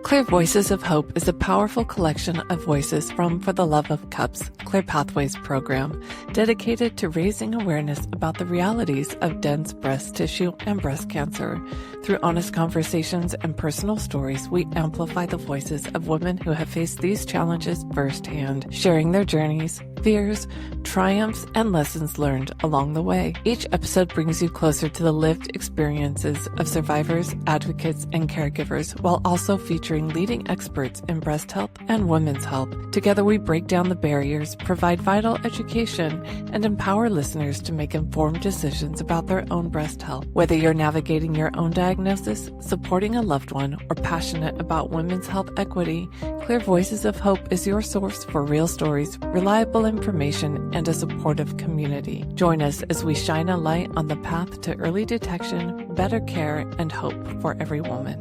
Clear Voices of Hope is a powerful collection of voices from For the Love of Cups Clear Pathways program, dedicated to raising awareness about the realities of dense breast tissue and breast cancer. Through honest conversations and personal stories, we amplify the voices of women who have faced these challenges firsthand, sharing their journeys, fears, triumphs, and lessons learned along the way. Each episode brings you closer to the lived experiences of survivors, advocates, and caregivers, while also featuring leading experts in breast health and women's health. Together, we break down the barriers, provide vital education, and empower listeners to make informed decisions about their own breast health. Whether you're navigating your own diagnosis, supporting a loved one, or passionate about women's health equity, Clear Voices of Hope is your source for real stories, reliable information, and a supportive community. Join us as we shine a light on the path to early detection, better care, and hope for every woman.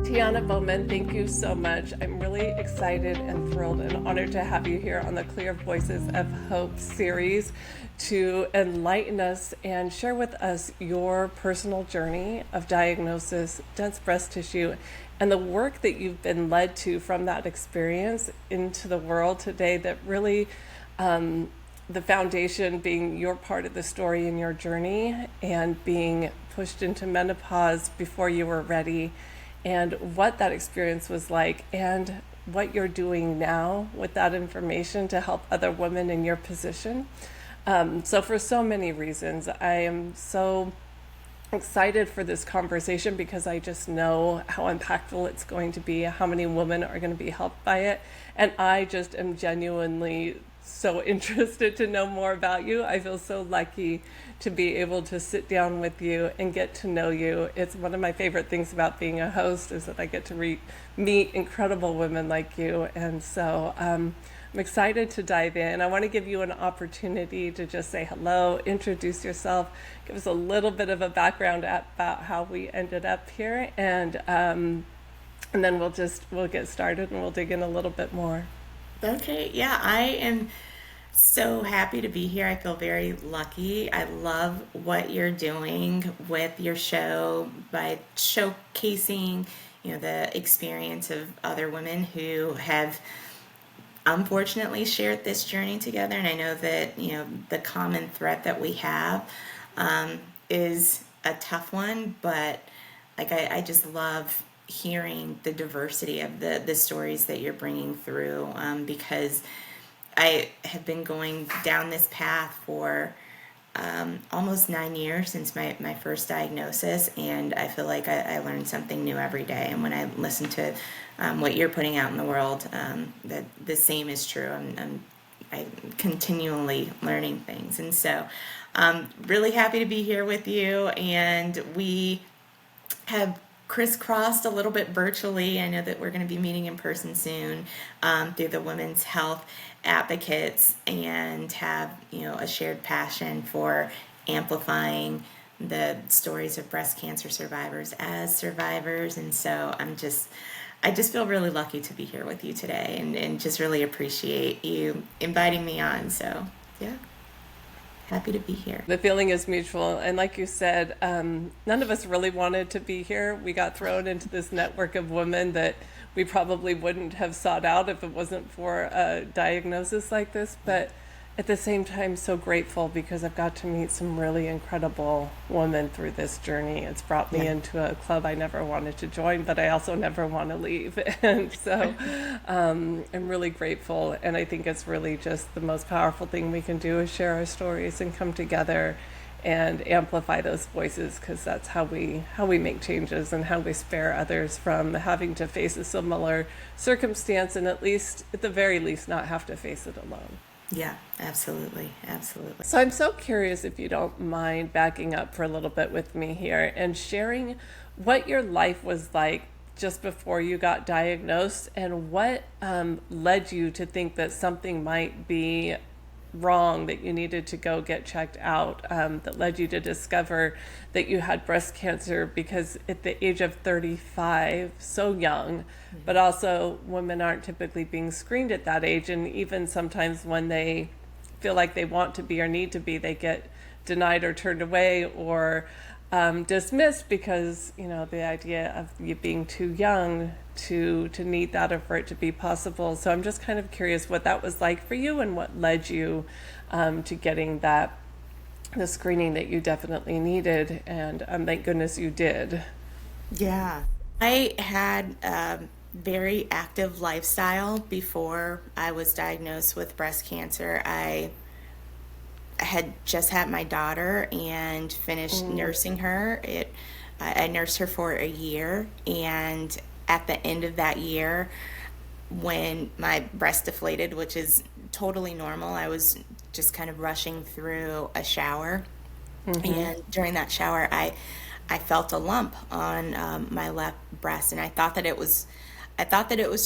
Teyonna Bowman, thank you so much. I'm really excited and thrilled and honored to have you here on the Clear Voices of Hope series to enlighten us and share with us your personal journey of diagnosis, dense breast tissue, and the work that you've been led to from that experience into the world today that really, the foundation being your part of the story in your journey and being pushed into menopause before you were ready, and what that experience was like and what you're doing now with that information to help other women in your position. So for so many reasons, I am so excited for this conversation because I just know how impactful it's going to be, how many women are going to be helped by it. And I just am genuinely so interested to know more about you. I feel so lucky to be able to sit down with you and get to know you. It's one of my favorite things about being a host is that I get to meet incredible women like you. And so I'm excited to dive in. I want to give you an opportunity to just say hello, introduce yourself, give us a little bit of a background about how we ended up here, and then we'll get started and we'll dig in a little bit more. Okay, yeah, I am so happy to be here. I feel very lucky. I love what you're doing with your show by showcasing, the experience of other women who have unfortunately shared this journey together. And I know that, the common thread that we have is a tough one, but I just love hearing the diversity of the stories that you're bringing through, because I have been going down this path for almost 9 years since my first diagnosis, and I feel like I learn something new every day. And when I listen to what you're putting out in the world, that the same is true. I'm continually learning things, and so really happy to be here with you. And we have crisscrossed a little bit virtually. I know that we're going to be meeting in person soon through the Women's Health Advocates, and have a shared passion for amplifying the stories of breast cancer survivors as survivors. And so I just feel really lucky to be here with you today, and just really appreciate you inviting me on. So yeah, happy to be here. The feeling is mutual. And like you said, none of us really wanted to be here. We got thrown into this network of women that we probably wouldn't have sought out if it wasn't for a diagnosis like this. But at the same time, so grateful because I've got to meet some really incredible women through this journey. It's brought me into a club I never wanted to join, but I also never want to leave. And so I'm really grateful. And I think it's really just the most powerful thing we can do is share our stories and come together and amplify those voices, because that's how we make changes and how we spare others from having to face a similar circumstance, and at the very least not have to face it alone. Yeah, absolutely. Absolutely. So I'm so curious if you don't mind backing up for a little bit with me here and sharing what your life was like just before you got diagnosed, and what led you to think that something might be wrong, that you needed to go get checked out, that led you to discover that you had breast cancer, because at the age of 35, so young, but also women aren't typically being screened at that age, and even sometimes when they feel like they want to be or need to be, they get denied or turned away, or dismissed because, the idea of you being too young to need that or for it to be possible. So I'm just kind of curious what that was like for you and what led you to getting the screening that you definitely needed, and thank goodness you did. Yeah. I had a very active lifestyle before I was diagnosed with breast cancer. I had just had my daughter and finished nursing her. I nursed her for a year, and at the end of that year, when my breast deflated, which is totally normal, I was just kind of rushing through a shower, and during that shower, I felt a lump on my left breast, and I thought that it was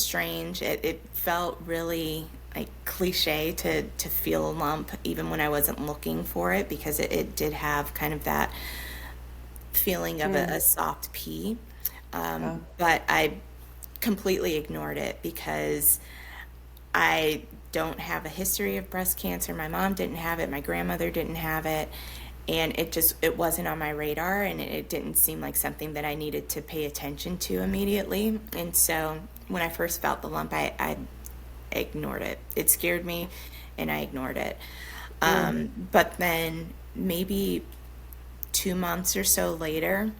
strange. It felt really like cliche to feel a lump even when I wasn't looking for it, because it did have kind of that feeling of a soft pee. Wow. But I completely ignored it because I don't have a history of breast cancer. My mom didn't have it, my grandmother didn't have it, and it wasn't on my radar, and it didn't seem like something that I needed to pay attention to immediately. And so when I first felt the lump, I ignored it. It scared me, and I ignored it. But then maybe 2 months or so later,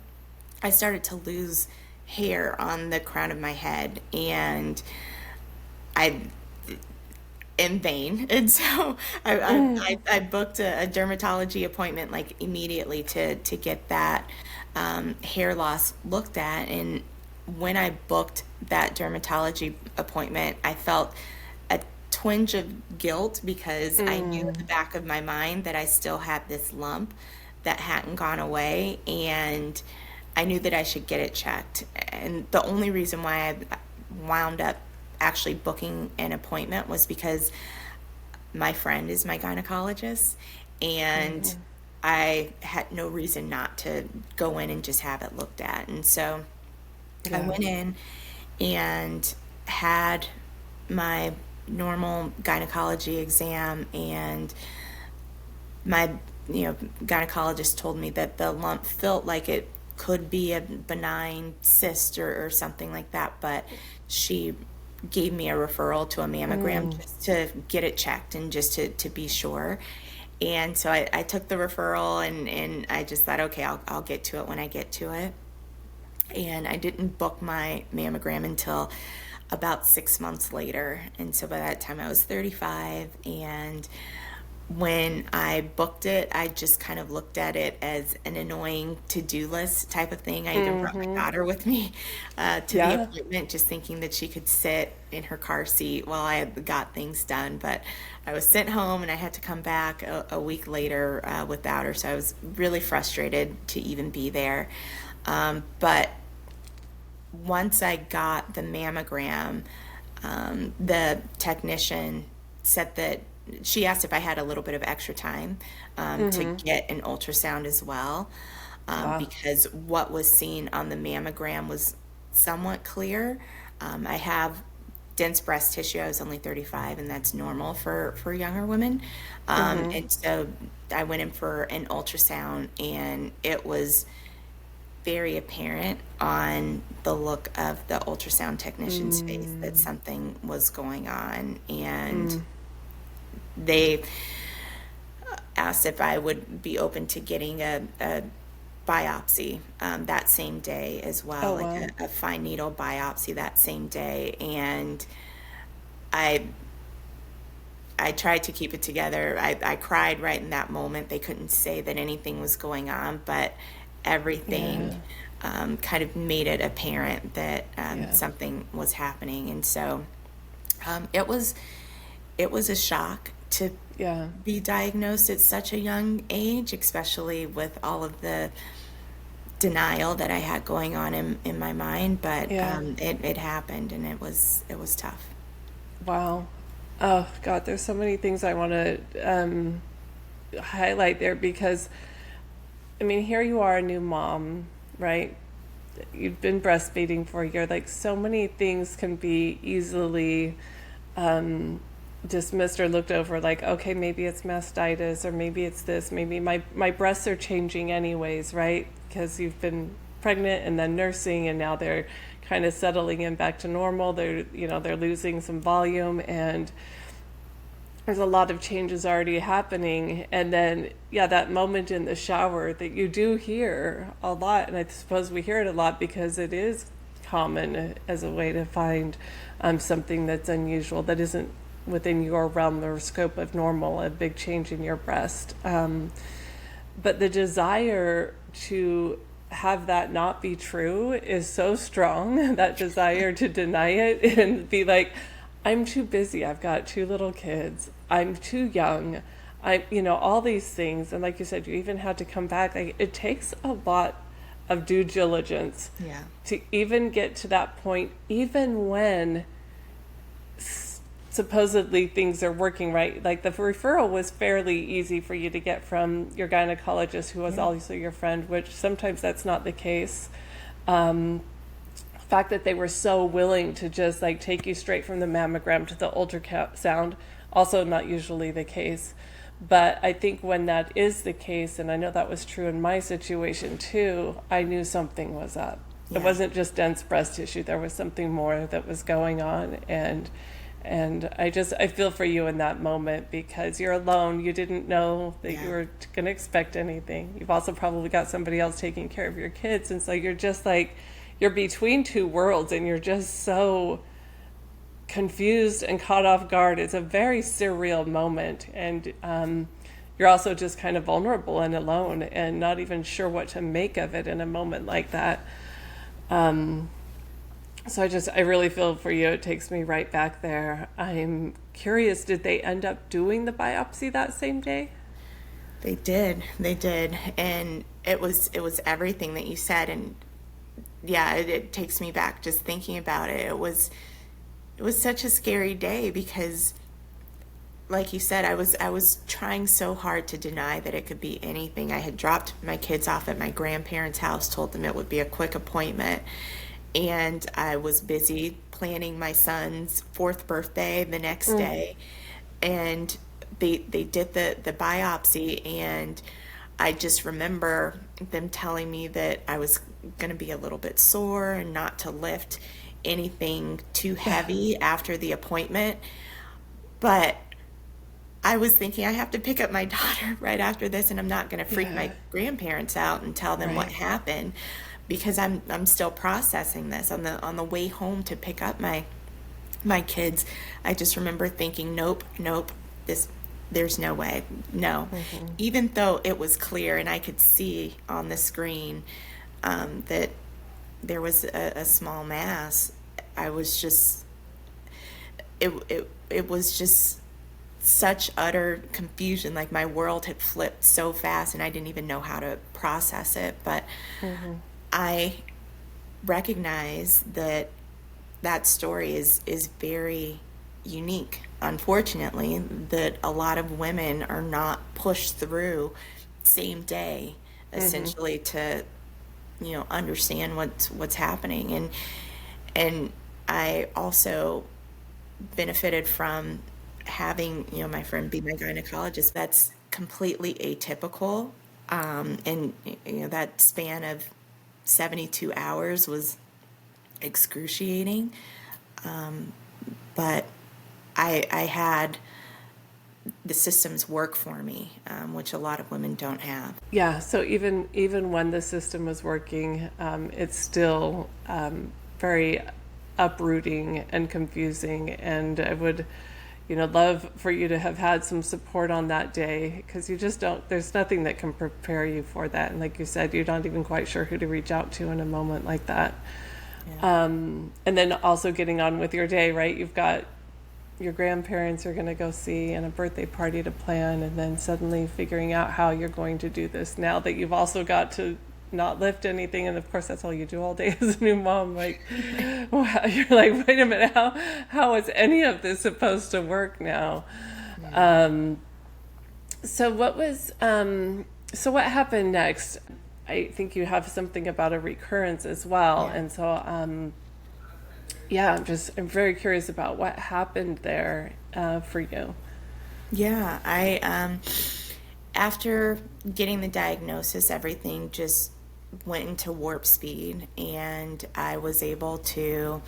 I started to lose hair on the crown of my head, and I in vain. And so I booked a dermatology appointment like immediately to get that hair loss looked at. And when I booked that dermatology appointment, I felt a twinge of guilt because I knew in the back of my mind that I still had this lump that hadn't gone away, and I knew that I should get it checked. And the only reason why I wound up actually booking an appointment was because my friend is my gynecologist, and I had no reason not to go in and just have it looked at. And so I Yeah. went in and had my normal gynecology exam, and my gynecologist told me that the lump felt like it could be a benign cyst or something like that, but she gave me a referral to a mammogram just to get it checked and just to be sure. And so I took the referral, and I just thought, okay, I'll get to it when I get to it. And I didn't book my mammogram until about 6 months later. And so by that time I was 35, and when I booked it, I just kind of looked at it as an annoying to-do list type of thing. I even brought my daughter with me to the Yeah. appointment, just thinking that she could sit in her car seat while I got things done. But I was sent home, and I had to come back a week later without her. So I was really frustrated to even be there. But once I got the mammogram, the technician said that she asked if I had a little bit of extra time to get an ultrasound as well, Wow. because what was seen on the mammogram was somewhat clear. I have dense breast tissue. I was only 35, and that's normal for younger women. And so I went in for an ultrasound, and it was very apparent on the look of the ultrasound technician's face that something was going on. And they asked if I would be open to getting a biopsy that same day as well, Oh, like wow. a fine needle biopsy that same day. And I I tried to keep it together. I cried right in that moment. They couldn't say that anything was going on, but Yeah. everything kind of made it apparent that Yeah. something was happening. And so it was a shock to Yeah. be diagnosed at such a young age, especially with all of the denial that I had going on in my mind. But Yeah. it happened, and it was tough. Wow. Oh God, there's so many things I want to highlight there because, I mean, here you are, a new mom, right? You've been breastfeeding for a year. Like, so many things can be easily dismissed or looked over, like, okay, maybe it's mastitis, or maybe it's this, maybe my breasts are changing anyways, right? Because you've been pregnant and then nursing, and now they're kind of settling in back to normal. They're losing some volume, and there's a lot of changes already happening. And then, yeah, that moment in the shower that you do hear a lot, and I suppose we hear it a lot because it is common as a way to find something that's unusual, that isn't within your realm or scope of normal, a big change in your breast. But the desire to have that not be true is so strong, that desire to deny it and be like, I'm too busy, I've got 2 little kids, I'm too young, all these things. And like you said, you even had to come back. Like, it takes a lot of due diligence to even get to that point, even when supposedly things are working right. Like, the referral was fairly easy for you to get from your gynecologist, who was also your friend, which sometimes that's not the case. The fact that they were so willing to just like take you straight from the mammogram to the ultrasound, also not usually the case. But I think when that is the case, and I know that was true in my situation too, I knew something was up. It wasn't just dense breast tissue. There was something more that was going on. And I feel for you in that moment, because you're alone. You didn't know that you were going to expect anything. You've also probably got somebody else taking care of your kids. And so you're just like, you're between 2 worlds, and you're just so confused and caught off guard. It's a very surreal moment. And you're also just kind of vulnerable and alone and not even sure what to make of it in a moment like that. So I really feel for you. It takes me right back there. I'm curious, did they end up doing the biopsy that same day? They did. And it was everything that you said. And yeah, it takes me back just thinking about it. It was such a scary day because, like you said, I was trying so hard to deny that it could be anything. I had dropped my kids off at my grandparents' house, told them it would be a quick appointment, and I was busy planning my son's 4th birthday the next day. And they did the biopsy, and I just remember them telling me that I was going to be a little bit sore and not to lift anything too heavy after the appointment. But I was thinking, I have to pick up my daughter right after this, and I'm not going to freak my grandparents out and tell them what happened, because I'm still processing this. On the way home to pick up my kids, I just remember thinking, nope, there's no way, no. Even though it was clear and I could see on the screen that there was a small mass, I was just, it was just such utter confusion. Like, my world had flipped so fast and I didn't even know how to process it. But I recognize that story is very unique, unfortunately, that a lot of women are not pushed through same day, essentially, to understand what's happening. And I also benefited from having my friend be my gynecologist. That's completely atypical, and that span of 72 hours was excruciating, but I had the systems work for me, which a lot of women don't have. Yeah, so even when the system was working, it's still very uprooting and confusing. And I would, love for you to have had some support on that day, because you just don't. There's nothing that can prepare you for that. And like you said, you're not even quite sure who to reach out to in a moment like that. Yeah. And then also getting on with your day, right? You've got your grandparents are going to go see and a birthday party to plan, and then suddenly figuring out how you're going to do this now that you've also got to not lift anything. And of course, that's all you do all day as a new mom. Like, wow, you're like, wait a minute, how is any of this supposed to work now? Yeah. So what happened next? I think you have something about a recurrence as well. Yeah. And so, I'm very curious about what happened there. for you? Yeah, after getting the diagnosis, everything just went into warp speed, and I was able to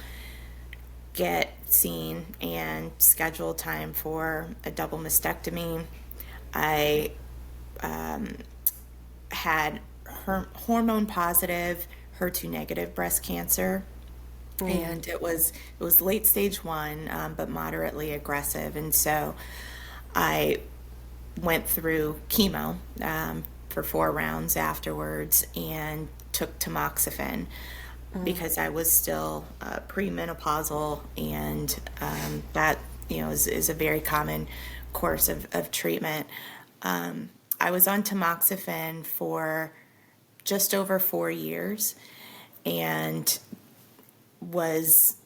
get seen and schedule time for a double mastectomy. I had hormone positive, HER2 negative breast cancer, and it was late stage one, but moderately aggressive, and so I went through chemo for 4 rounds afterwards and took tamoxifen because I was still premenopausal, and that is a very common course of treatment. I was on tamoxifen for just over 4 years and was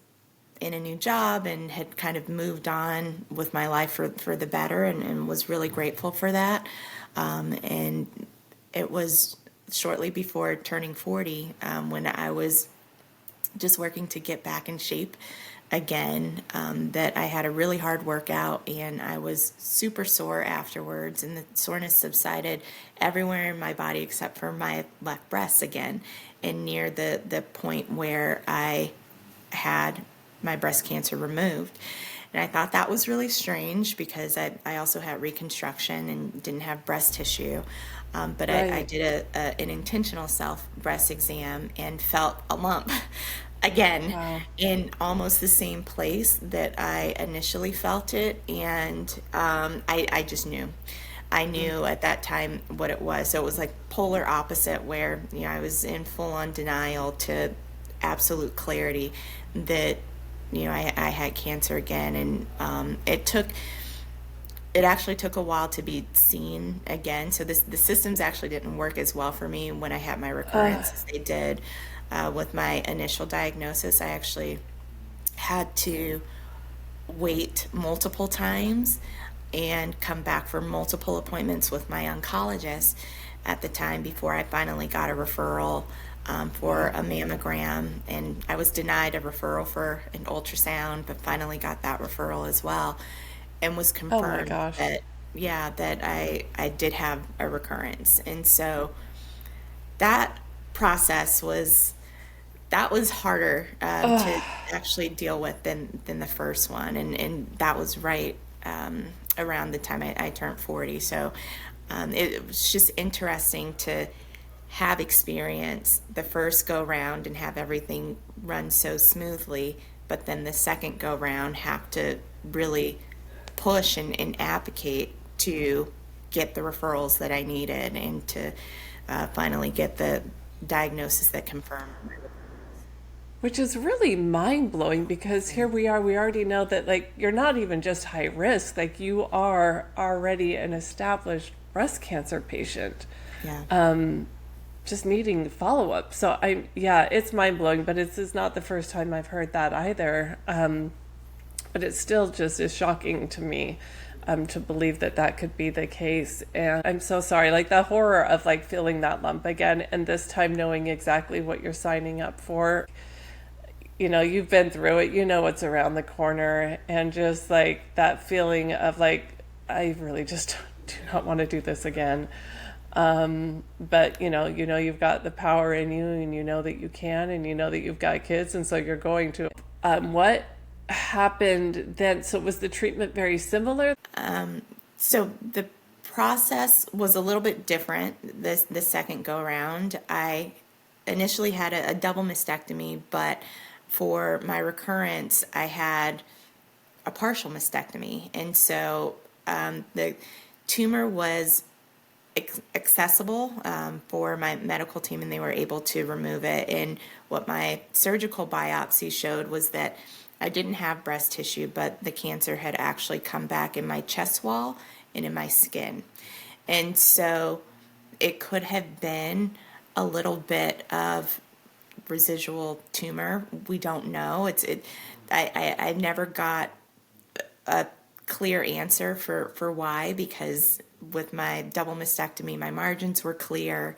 in a new job and had kind of moved on with my life for the better, and was really grateful for that. And it was shortly before turning 40 when I was just working to get back in shape again, that I had a really hard workout and I was super sore afterwards, and the soreness subsided everywhere in my body except for my left breast again, and near the point where I had my breast cancer removed. And I thought that was really strange because I also had reconstruction and didn't have breast tissue. But I Right. did an intentional self breast exam and felt a lump again Wow. in almost the same place that I initially felt it. And I just knew. I knew at that time what it was. So it was like polar opposite, where I was in full on denial to absolute clarity that I had cancer again, and it actually took a while to be seen again. So the systems actually didn't work as well for me when I had my recurrence as they did with my initial diagnosis. I actually had to wait multiple times and come back for multiple appointments with my oncologist at the time before I finally got a referral for a mammogram. And I was denied a referral for an ultrasound, but finally got that referral as well, and was Oh my confirmed gosh. that, yeah, that I did have a recurrence. And so that process was harder to actually deal with than the first one, and that was right around the time I turned 40. So it was just interesting to have experienced the first go round and have everything run so smoothly, but then the second go round have to really push and advocate to get the referrals that I needed, and to finally get the diagnosis that confirmed. Which is really mind blowing because here we are, we already know that like you're not even just high risk, like you are already an established breast cancer patient, Yeah. just needing follow up. So yeah, it's mind blowing, but this is not the first time I've heard that either. But it still just is shocking to me to believe that that could be the case. And I'm so sorry, like the horror of like feeling that lump again, and this time knowing exactly what you're signing up for. You've been through it, you know what's around the corner, and just like that feeling of like, I really just do not want to do this again. But you've got the power in you, and you know that you can, and you know that you've got kids, and so you're going to. What happened then? So was the treatment very similar? So the process was a little bit different the second go around. I initially had a double mastectomy, but for my recurrence, I had a partial mastectomy. And so the tumor was accessible for my medical team, and they were able to remove it. And what my surgical biopsy showed was that I didn't have breast tissue, but the cancer had actually come back in my chest wall and in my skin. And so it could have been a little bit of residual tumor. We don't know. I never got a clear answer for why, because with my double mastectomy, my margins were clear.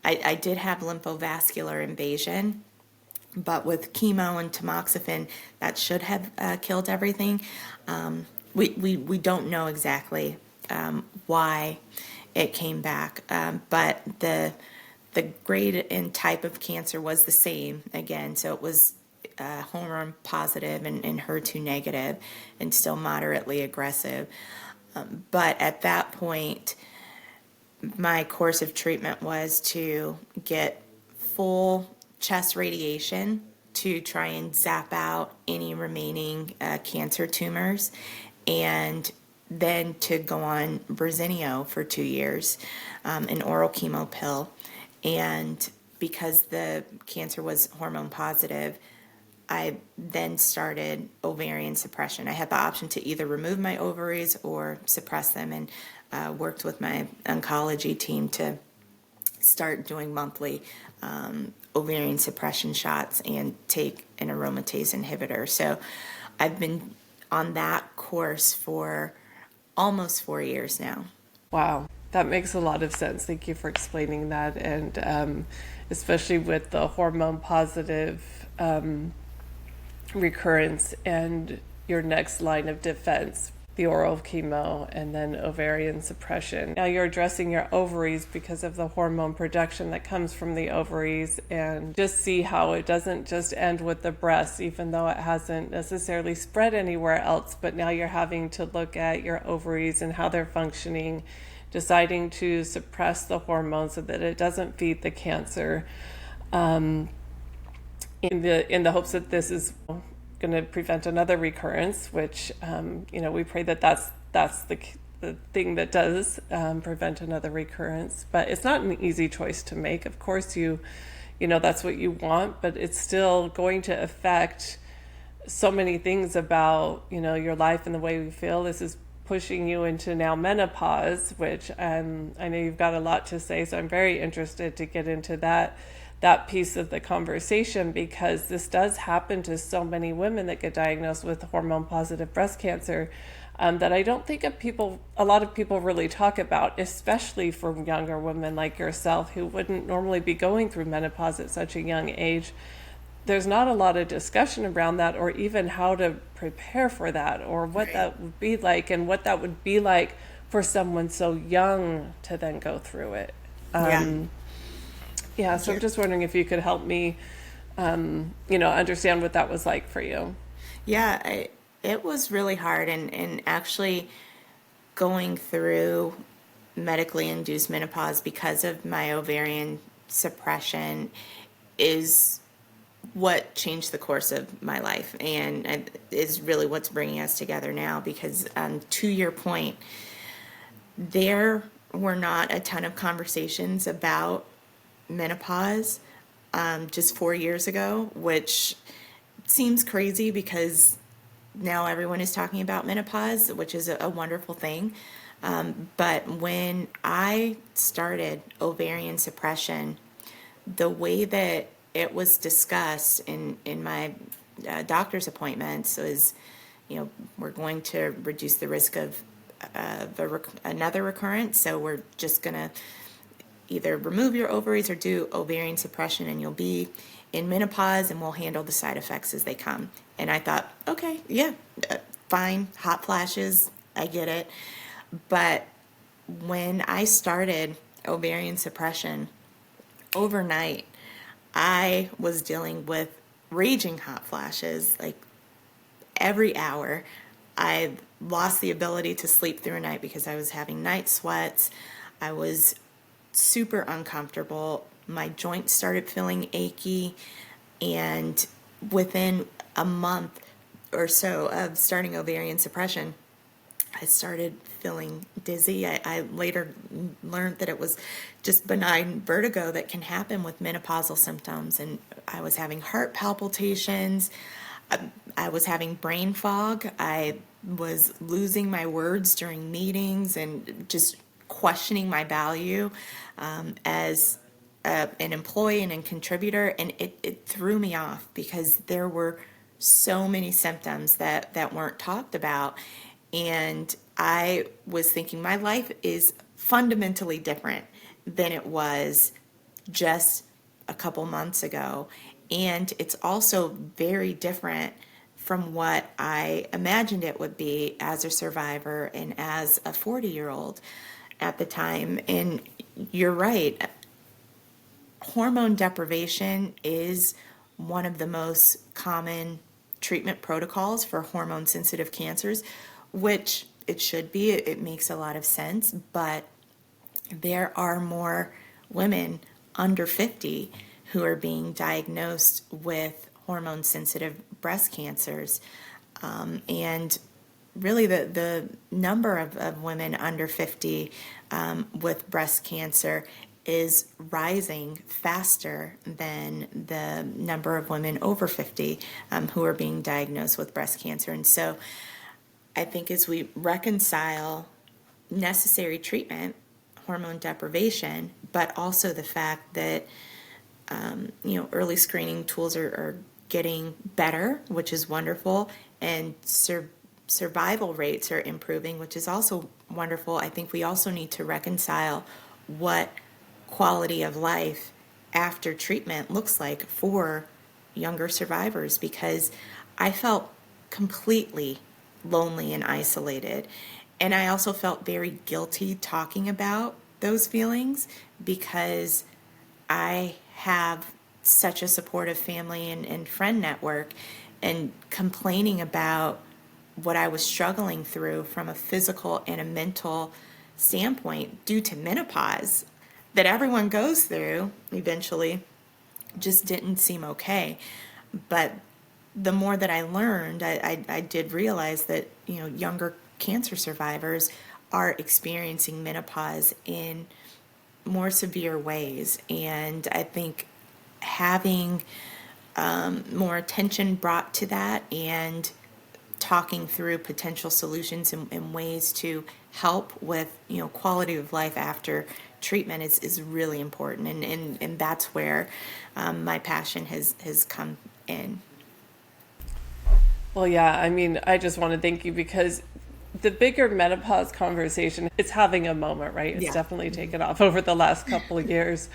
I did have lymphovascular invasion, but with chemo and tamoxifen, that should have killed everything. we don't know exactly why it came back, but the grade and type of cancer was the same again. So it was hormone positive and HER2 negative, and still moderately aggressive. But at that point, my course of treatment was to get full chest radiation to try and zap out any remaining cancer tumors, and then to go on Verzenio for 2 years, an oral chemo pill. And because the cancer was hormone positive, I then started ovarian suppression. I had the option to either remove my ovaries or suppress them, and worked with my oncology team to start doing monthly ovarian suppression shots and take an aromatase inhibitor. So I've been on that course for almost 4 years now. Wow, that makes a lot of sense. Thank you for explaining that. And especially with the hormone positive recurrence and your next line of defense, the oral chemo and then ovarian suppression. Now you're addressing your ovaries because of the hormone production that comes from the ovaries, and just see how it doesn't just end with the breasts, even though it hasn't necessarily spread anywhere else. But now you're having to look at your ovaries and how they're functioning, deciding to suppress the hormone so that it doesn't feed the cancer, in the hopes that this is going to prevent another recurrence, which we pray that that's the thing that does prevent another recurrence. But it's not an easy choice to make. Of course, that's what you want, but it's still going to affect so many things about your life and the way we feel. This is pushing you into now menopause, which I know you've got a lot to say, so I'm very interested to get into that piece of the conversation, because this does happen to so many women that get diagnosed with hormone positive breast cancer, that I don't think a lot of people really talk about, especially for younger women like yourself who wouldn't normally be going through menopause at such a young age. There's not a lot of discussion around that, or even how to prepare for that, or what Right. that would be like, and what that would be like for someone so young to then go through it. Yeah, so I'm just wondering if you could help me, understand what that was like for you. Yeah, it was really hard, and actually going through medically induced menopause because of my ovarian suppression is what changed the course of my life, and is really what's bringing us together now. Because to your point, there were not a ton of conversations about menopause just 4 years ago, which seems crazy because now everyone is talking about menopause, which is a wonderful thing. But when I started ovarian suppression, the way that it was discussed in my doctor's appointments was, we're going to reduce the risk of another recurrence, so we're just going to either remove your ovaries or do ovarian suppression, and you'll be in menopause, and we'll handle the side effects as they come. And I thought, okay, yeah, fine, hot flashes, I get it. But when I started ovarian suppression, overnight, I was dealing with raging hot flashes, like every hour. I lost the ability to sleep through a night because I was having night sweats. I was super uncomfortable. My joints started feeling achy, and within a month or so of starting ovarian suppression, I started feeling dizzy. I later learned that it was just benign vertigo that can happen with menopausal symptoms, and I was having heart palpitations. I was having brain fog. I was losing my words during meetings and just questioning my value as an employee and a contributor, and it threw me off because there were so many symptoms that weren't talked about. And I was thinking my life is fundamentally different than it was just a couple months ago. And it's also very different from what I imagined it would be as a survivor and as a 40-year-old at the time. And you're right, hormone deprivation is one of the most common treatment protocols for hormone sensitive cancers, which it should be. It makes a lot of sense, but there are more women under 50 who are being diagnosed with hormone sensitive breast cancers. And really, the number of women under 50 with breast cancer is rising faster than the number of women over 50 who are being diagnosed with breast cancer. And so I think as we reconcile necessary treatment, hormone deprivation, but also the fact that early screening tools are getting better, which is wonderful, and survival rates are improving, which is also wonderful. I think we also need to reconcile what quality of life after treatment looks like for younger survivors, because I felt completely lonely and isolated. And I also felt very guilty talking about those feelings because I have such a supportive family and friend network, and complaining about what I was struggling through from a physical and a mental standpoint due to menopause that everyone goes through eventually just didn't seem okay. But the more that I learned, I did realize that younger cancer survivors are experiencing menopause in more severe ways, and I think having more attention brought to that and talking through potential solutions and ways to help with quality of life after treatment is really important, and that's where my passion has come in. Well, yeah, I mean, I just want to thank you because the bigger menopause conversation, it's having a moment, right? It's definitely taken off over the last couple of years,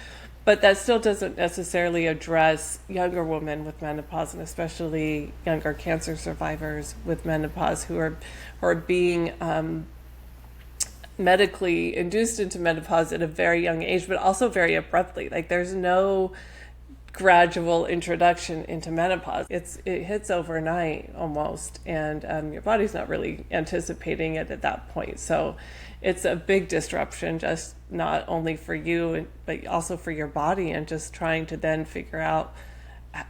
but that still doesn't necessarily address younger women with menopause, and especially younger cancer survivors with menopause who are being medically induced into menopause at a very young age, but also very abruptly. Like, there's no gradual introduction into menopause. It hits overnight almost, and your body's not really anticipating it at that point. So it's a big disruption, just not only for you, but also for your body, and just trying to then figure out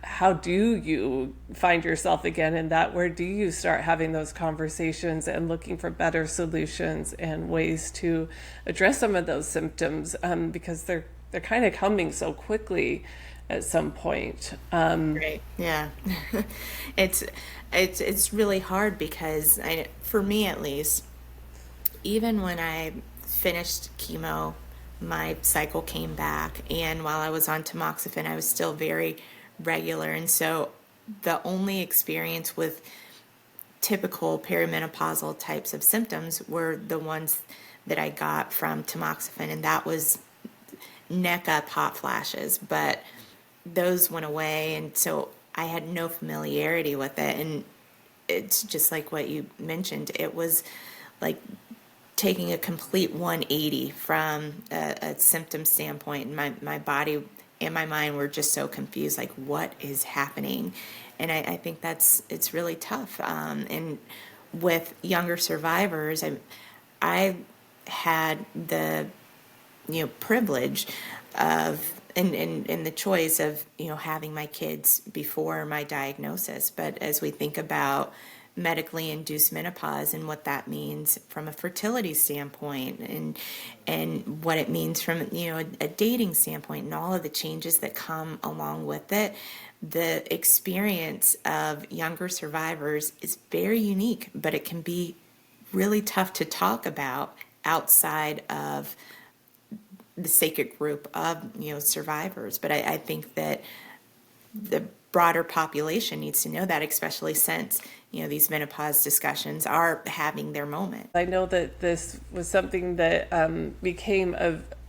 how do you find yourself again in that? Where do you start having those conversations and looking for better solutions and ways to address some of those symptoms, because they're kind of coming so quickly at some point. Right. Yeah. It's really hard because for me at least, even when I finished chemo, my cycle came back, and while I was on tamoxifen, I was still very regular. And so the only experience with typical perimenopausal types of symptoms were the ones that I got from tamoxifen, and that was neck up hot flashes, but those went away, and so I had no familiarity with it. And it's just like what you mentioned, it was like taking a complete 180 from a symptom standpoint, and my body and my mind were just so confused, like, what is happening? And I think it's really tough. And with younger survivors, I had the privilege of and the choice of having my kids before my diagnosis. But as we think about medically induced menopause and what that means from a fertility standpoint, and what it means from a dating standpoint, and all of the changes that come along with it, the experience of younger survivors is very unique, but it can be really tough to talk about outside of the sacred group of survivors. But I think that the broader population needs to know that, especially since these menopause discussions are having their moment. I know that this was something that became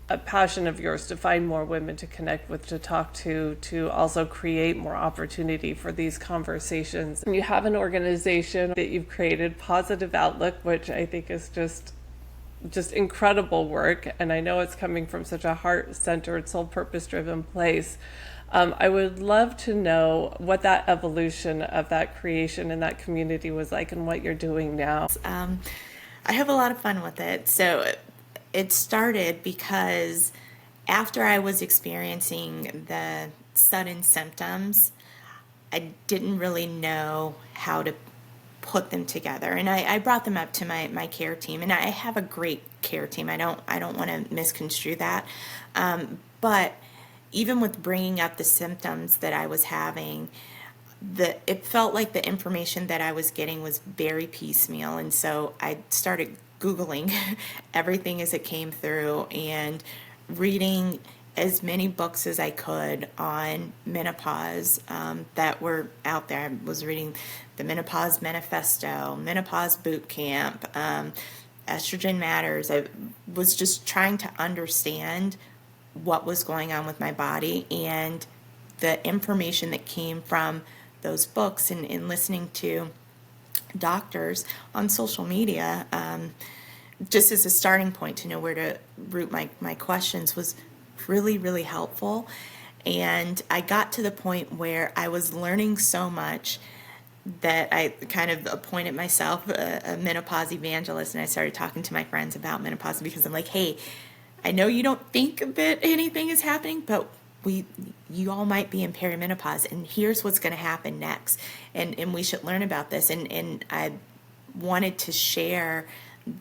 a passion of yours to find more women to connect with, to talk to also create more opportunity for these conversations. And you have an organization that you've created, Pausitive Outlook, which I think is just incredible work. And I know it's coming from such a heart-centered, soul purpose-driven place. I would love to know what that evolution of that creation and that community was like and what you're doing now. I have a lot of fun with it. So it started because after I was experiencing the sudden symptoms, I didn't really know how to put them together. And I brought them up to my care team, and I have a great care team. I don't want to misconstrue that. But even with bringing up the symptoms that I was having, it felt like the information that I was getting was very piecemeal. And so I started Googling everything as it came through and reading as many books as I could on menopause that were out there. I was reading the Menopause Manifesto, Menopause Boot Camp, Estrogen Matters. I was just trying to understand what was going on with my body, and the information that came from those books and listening to doctors on social media, just as a starting point to know where to route my questions, was really, really helpful. And I got to the point where I was learning so much that I kind of appointed myself a menopause evangelist, and I started talking to my friends about menopause because I'm like, hey, I know you don't think that anything is happening, but you all might be in perimenopause, and here's what's going to happen next, and we should learn about this. And I wanted to share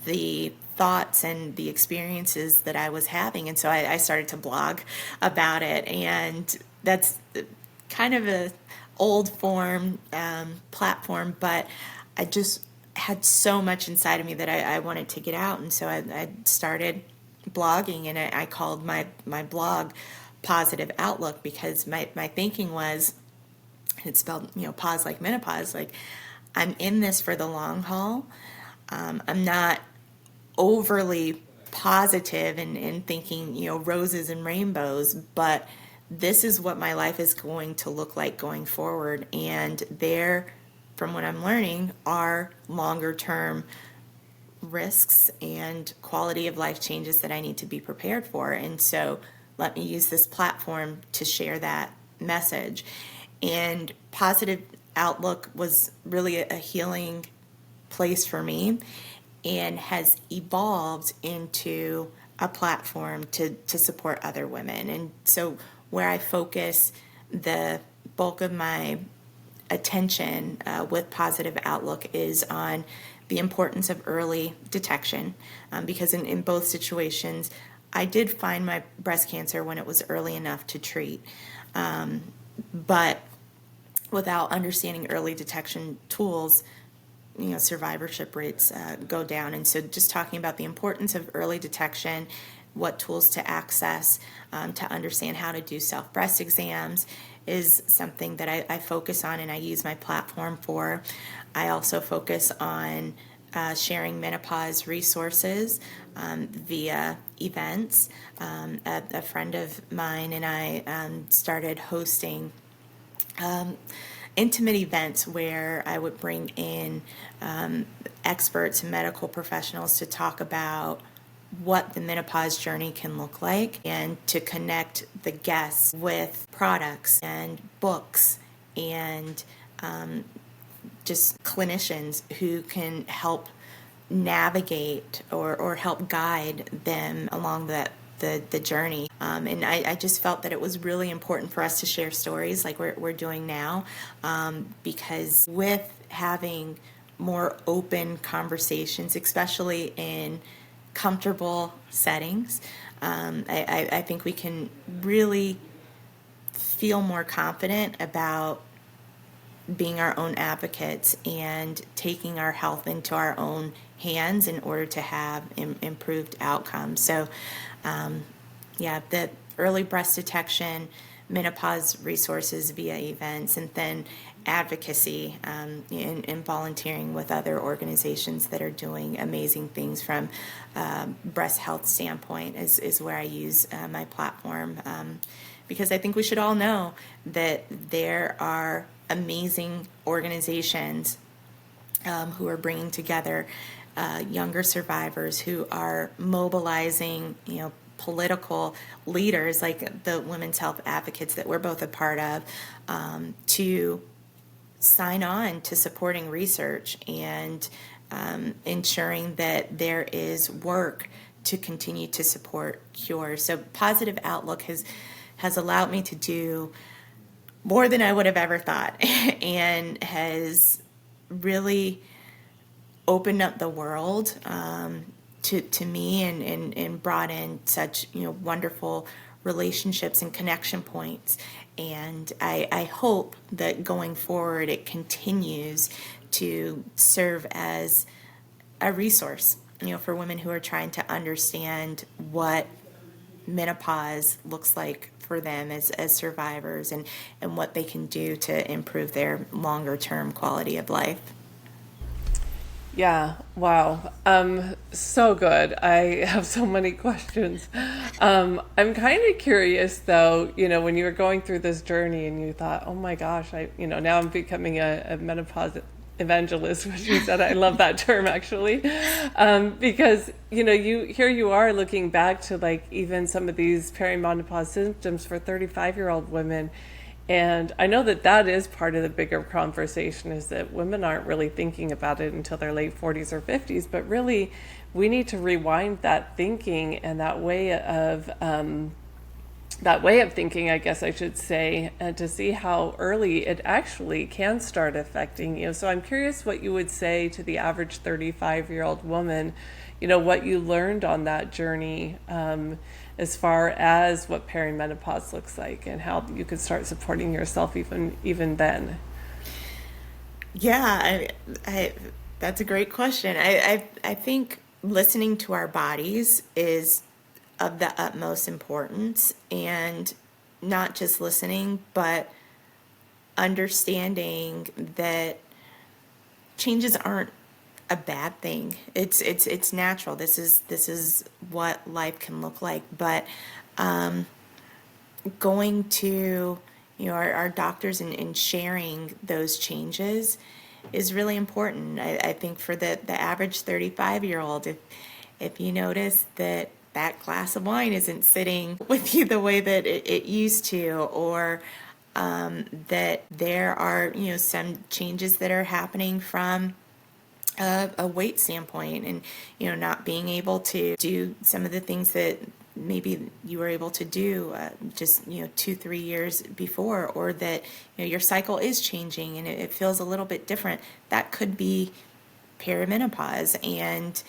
the thoughts and the experiences that I was having, and so I started to blog about it, and that's kind of a old form platform, but I just had so much inside of me that I wanted to get out, and so I started blogging, and I called my blog Pausitive Outlook, because my thinking was, it's spelled, pause like menopause, like I'm in this for the long haul. I'm not overly positive and thinking, roses and rainbows, but this is what my life is going to look like going forward. And there, from what I'm learning, are longer term risks and quality of life changes that I need to be prepared for. And so let me use this platform to share that message. And Pausitive Outlook was really a healing place for me, and has evolved into a platform to support other women. And so where I focus the bulk of my attention with Pausitive Outlook is on the importance of early detection, because in both situations, I did find my breast cancer when it was early enough to treat, but without understanding early detection tools, survivorship rates go down. And so just talking about the importance of early detection, what tools to access, to understand how to do self-breast exams is something that I focus on and I use my platform for. I also focus on sharing menopause resources via events. A friend of mine and I started hosting intimate events where I would bring in experts and medical professionals to talk about what the menopause journey can look like, and to connect the guests with products and books and just clinicians who can help navigate or help guide them along the journey. And I just felt that it was really important for us to share stories like we're doing now, because with having more open conversations, especially in comfortable settings, I think we can really feel more confident about being our own advocates and taking our health into our own hands in order to have improved outcomes. So, the early breast detection, menopause resources via events, and then advocacy and volunteering with other organizations that are doing amazing things from breast health standpoint is where I use my platform, because I think we should all know that there are amazing organizations who are bringing together younger survivors, who are mobilizing, political leaders like the women's health advocates that we're both a part of, to sign on to supporting research and ensuring that there is work to continue to support cures. So Positive Outlook has allowed me to do more than I would have ever thought, and has really opened up the world to me, and brought in such wonderful relationships and connection points. And I hope that going forward it continues to serve as a resource for women who are trying to understand what menopause looks like for them as survivors, and what they can do to improve their longer term quality of life. Yeah, wow. So good. I have so many questions. I'm kind of curious though, when you were going through this journey and you thought, oh my gosh, now I'm becoming a menopause evangelist, which you said, I love that term actually. Because, you are looking back to like even some of these perimenopause symptoms for 35-year-old women. And I know that is part of the bigger conversation, is that women aren't really thinking about it until their late 40s or 50s, but really we need to rewind that thinking and that way of thinking, I guess I should say, and to see how early it actually can start affecting you. So I'm curious what you would say to the average 35-year-old woman, what you learned on that journey, as far as what perimenopause looks like and how you could start supporting yourself even then. Yeah, I that's a great question. I think listening to our bodies is of the utmost importance, and not just listening, but understanding that changes aren't a bad thing. It's natural. This is what life can look like. But going to our doctors and sharing those changes is really important. I think for the average 35-year-old, if you notice that glass of wine isn't sitting with you the way that it used to, or that there are some changes that are happening from a weight standpoint, and not being able to do some of the things that maybe you were able to do just 2-3 years before, or that your cycle is changing and it feels a little bit different, that could be perimenopause. And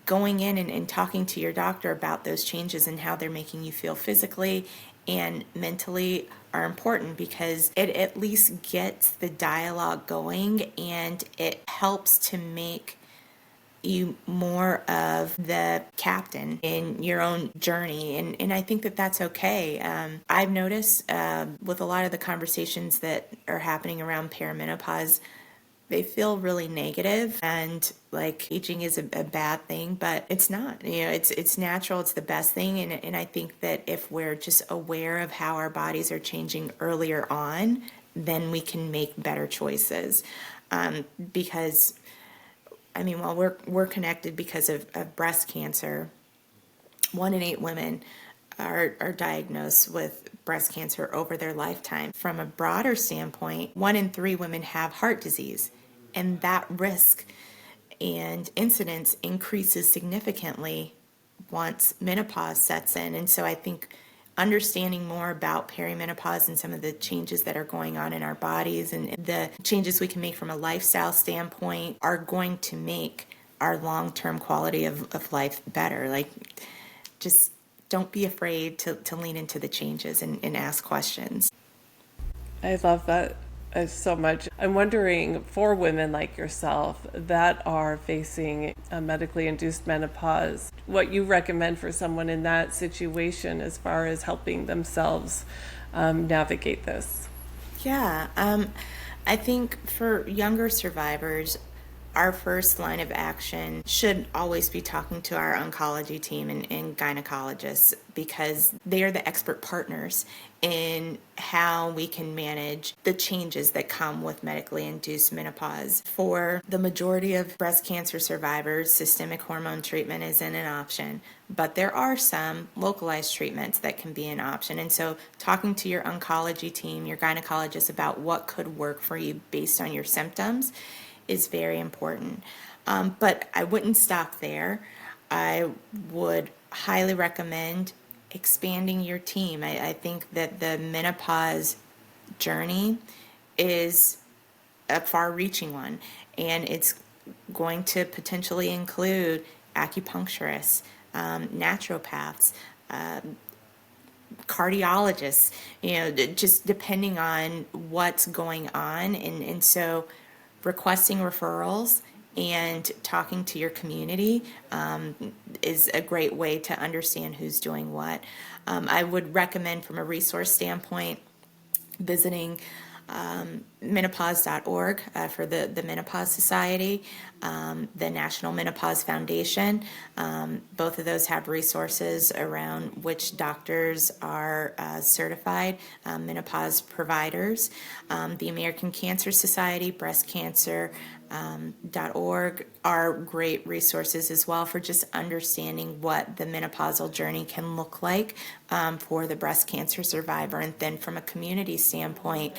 going in and talking to your doctor about those changes and how they're making you feel physically and mentally are important, because it at least gets the dialogue going, and it helps to make you more of the captain in your own journey. And I think that that's okay. I've noticed with a lot of the conversations that are happening around perimenopause, they feel really negative and like aging is a bad thing, but it's not. It's natural. It's the best thing. And I think that if we're just aware of how our bodies are changing earlier on, then we can make better choices. Because, while we're connected because of breast cancer, 1 in 8 women are diagnosed with breast cancer over their lifetime. From a broader standpoint, 1 in 3 women have heart disease, and that risk and incidence increases significantly once menopause sets in. And so I think understanding more about perimenopause and some of the changes that are going on in our bodies and the changes we can make from a lifestyle standpoint are going to make our long-term quality of life better. Like, just don't be afraid to lean into the changes and ask questions. I love that so much. I'm wondering, for women like yourself that are facing a medically induced menopause, what you recommend for someone in that situation as far as helping themselves navigate this. Yeah, I think for younger survivors, our first line of action should always be talking to our oncology team and gynecologists, because they are the expert partners in how we can manage the changes that come with medically induced menopause. For the majority of breast cancer survivors, systemic hormone treatment isn't an option, but there are some localized treatments that can be an option. And so talking to your oncology team, your gynecologist, about what could work for you based on your symptoms is very important. But I wouldn't stop there. I would highly recommend expanding your team. I think that the menopause journey is a far-reaching one, and it's going to potentially include acupuncturists, naturopaths, cardiologists, just depending on what's going on. And so requesting referrals and talking to your community is a great way to understand who's doing what. I would recommend, from a resource standpoint, visiting menopause.org for the Menopause Society, the National Menopause Foundation. Both of those have resources around which doctors are certified menopause providers. The American Cancer Society, breast cancer, .org are great resources as well for just understanding what the menopausal journey can look like for the breast cancer survivor. And then from a community standpoint,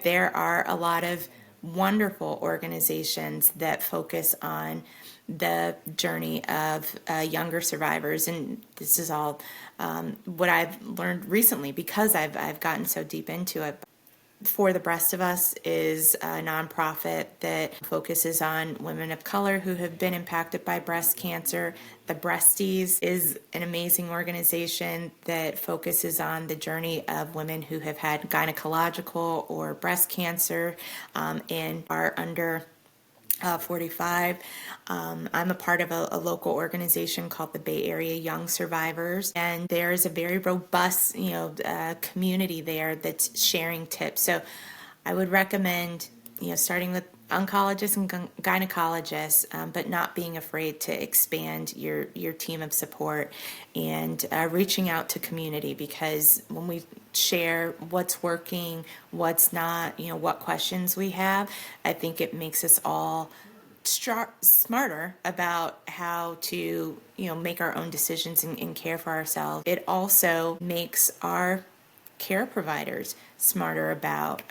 there are a lot of wonderful organizations that focus on the journey of younger survivors. And this is all what I've learned recently, because I've gotten so deep into it. For the Breast of Us is a nonprofit that focuses on women of color who have been impacted by breast cancer. The Breasties is an amazing organization that focuses on the journey of women who have had gynecological or breast cancer and are under 45. I'm a part of a local organization called the Bay Area Young Survivors, and there's a very robust, community there that's sharing tips. So I would recommend, starting with oncologists and gynecologists, but not being afraid to expand your team of support and reaching out to community, because when we share what's working, what's not, what questions we have, I think it makes us all smarter about how to, make our own decisions and care for ourselves. It also makes our care providers smarter about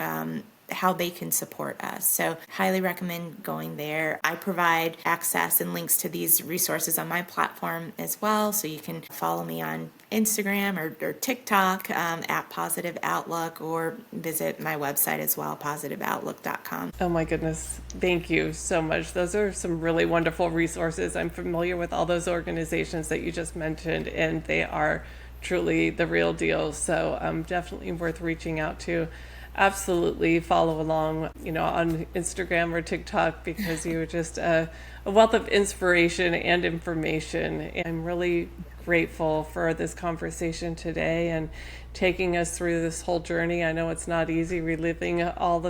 how they can support us. So highly recommend going there. I provide access and links to these resources on my platform as well, so you can follow me on Instagram or TikTok at Positive Outlook, or visit my website as well, positiveoutlook.com. Oh my goodness. Thank you so much. Those are some really wonderful resources. I'm familiar with all those organizations that you just mentioned, and they are truly the real deal. So definitely worth reaching out to. Absolutely follow along, on Instagram or TikTok, because you're just a wealth of inspiration and information. And I'm really grateful for this conversation today and taking us through this whole journey. I know it's not easy reliving all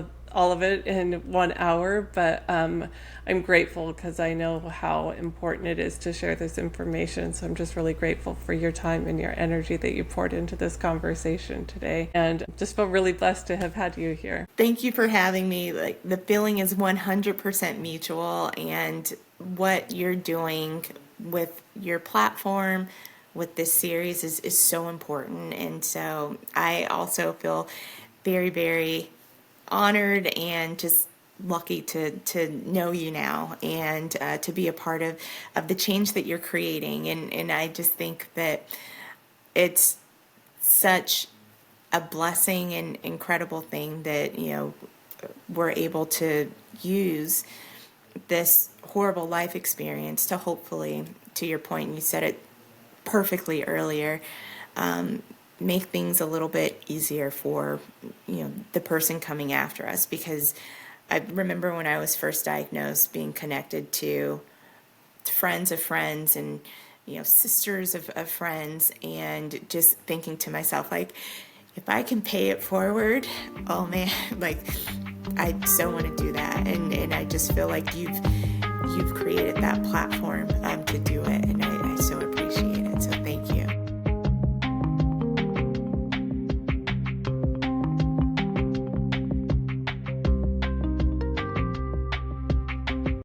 of it in 1 hour, but I'm grateful because I know how important it is to share this information. So I'm just really grateful for your time and your energy that you poured into this conversation today, and just feel really blessed to have had you here. Thank you for having me. Like, the feeling is 100% mutual, and what you're doing with your platform, with this series, is so important. And so I also feel very, very honored and just lucky to know you now, and to be a part of the change that you're creating. And I just think that it's such a blessing and incredible thing that, we're able to use this horrible life experience to hopefully, to your point, you said it perfectly earlier, make things a little bit easier for, the person coming after us. Because I remember when I was first diagnosed, being connected to friends of friends and, sisters of friends, and just thinking to myself, like, if I can pay it forward, oh man, like I so want to do that. And I just feel like you've created that platform